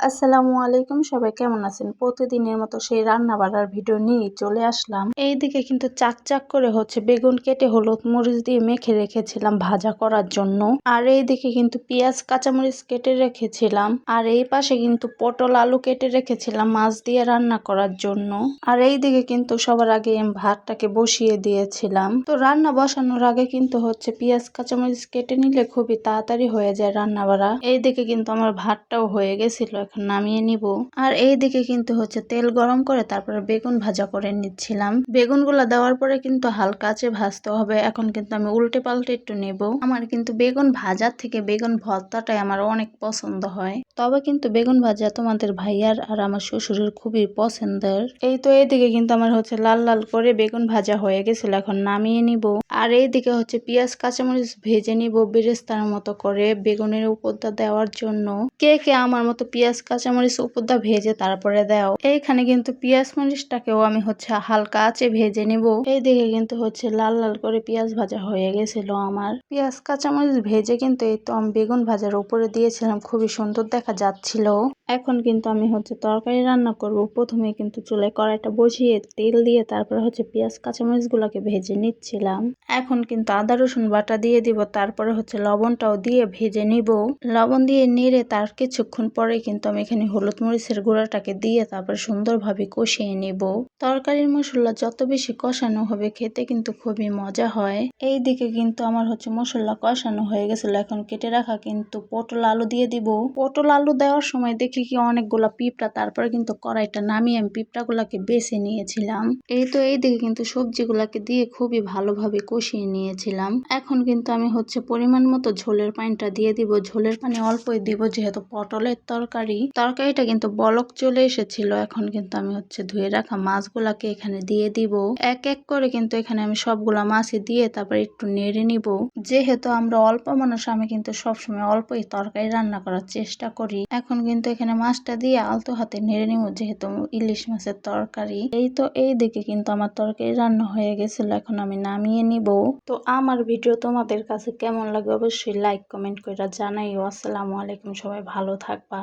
আসসালামু আলাইকুম, সবাই কেমন আছেন? প্রতিদিনের মতো সেই রান্না বাড়ার ভিডিও নিয়ে চলে আসলাম। এইদিকে কিন্তু চাক করে বেগুন কেটে হলুদ মরিচ দিয়ে মেখে রেখেছিলাম ভাজা করার জন্য। আর এইদিকে কিন্তু পেঁয়াজ কাঁচামরিচ কেটে রেখেছিলাম। আর এই পাশে কিন্তু পটল আলু কেটে রেখেছিলাম মাছ দিয়ে রান্না করার জন্য। আর এইদিকে কিন্তু সবার আগে আমি ভাতটাকে বসিয়ে দিয়েছিলাম। তো রান্না বসানোর আগে কিন্তু পেঁয়াজ কাঁচামরিচ কেটে নিলে খুবই তাড়াতাড়ি হয়ে যায় রান্না বাড়া। এইদিকে কিন্তু আমার ভাতটাও হয়ে গেছিল, এখন নামিয়ে নিব। আর এইদিকে কিন্তু তেল গরম করে তারপরে বেগুন ভাজা করে নিচ্ছিলাম। বেগুনগুলা দেওয়ার পরে কিন্তু হালকা আঁচে ভাজতে হবে। এখন কিন্তু আমি উল্টে পাল্টে একটু নেব। আমার কিন্তু বেগুন ভাজার থেকে বেগুন ভর্তাটাই আমার অনেক পছন্দ হয়। তবে কিন্তু বেগুন ভাজা তোমাদের ভাইয়ার আর আমার শ্বশুরের খুবই পছন্দের। এই তো এইদিকে কিন্তু আমার লাল লাল করে বেগুন ভাজা হয়ে গেছিল, এখন নামিয়ে নিব। আর এইদিকে পেঁয়াজ কাঁচামরিচ ভেজে নিব বেরেস্তার মতো করে বেগুনের উপরটা দেওয়ার জন্য। কে কে আমার মতো পেঁয়াজ কাঁচামরিচ উপরটা ভেজে তারপরে দাও। এইখানে কিন্তু পেঁয়াজ মরিচটাকেও আমি হালকা আঁচে ভেজে নিব। এইদিকে কিন্তু লাল লাল করে পেঁয়াজ ভাজা হয়ে গেছিল আমার। পেঁয়াজ কাঁচামরিচ ভেজে কিন্তু এই তো আমি বেগুন ভাজার উপরে দিয়েছিলাম, খুবই সুন্দর দেখা যাচ্ছিল। এখন কিন্তু আমি তরকারি রান্না করব। প্রথমে কিন্তু চুলায় কড়াইটা বসিয়ে তেল দিয়ে তারপরে পেঁয়াজ কাঁচামরিচ গুলাকে ভেজে নিচ্ছিলাম। এখন কিন্তু আদা রসুন বাটা দিয়ে দিব, তারপরে লবণটাও দিয়ে ভেজে নিব। লবণ দিয়ে নেড়ে তার কিছুক্ষণ পরে কিন্তু আমি এখানে হলুদ মরিচের গুঁড়াটাকে দিয়ে তারপর সুন্দরভাবে কষিয়ে নিব। তরকারির মশলা যত বেশি কষানো হবে খেতে কিন্তু খুবই মজা হয়। এই দিকে কিন্তু আমার মশলা কষানো হয়ে গেছিল। এখন কেটে রাখা কিন্তু পটল আলু দিয়ে দিব। পটল আলু দেওয়ার সময় দেখি কি অনেকগুলা পিঁপড়া, তারপরে কিন্তু কড়াইটা নামিয়ে আমি পিঁপড়া গুলাকে বেছে নিয়েছিলাম। এই তো এই দিকে কিন্তু সবজিগুলাকে দিয়ে খুবই ভালোভাবে কষিয়ে নিয়েছিলাম। এখন কিন্তু আমি পরিমাণ মতো ঝোলের পানিটা দিয়ে দিব। ঝোলের পানি অল্পই দিব যেহেতু পটলের তরকারিটা কিন্তু বলক চলে এসেছিল। এখন কিন্তু আমি ধুয়ে রাখা মাছগুলাকে এখানে দিয়ে দিব। এক এক করে কিন্তু এখানে আমি সবগুলা মাছই দিয়ে তারপর একটু নেড়ে নিব। যেহেতু আমরা অল্প মানুষ, আমি কিন্তু সবসময় অল্পই তরকারি রান্না করার চেষ্টা করি। এখন কিন্তু এখানে মাছটা দিয়ে আলতো হাতে নেড়ে নিব, যেহেতু ইলিশ মাছের তরকারি। এই তো এই দিকে কিন্তু আমার তরকারি রান্না হয়ে গেছিল, এখন আমি নামিয়ে নিব। তো আমার ভিডিও তোমাদের কাছে কেমন লাগে অবশ্যই লাইক কমেন্ট করে জানাইও। আসসালামু আলাইকুম, সবাই ভালো থাকবা।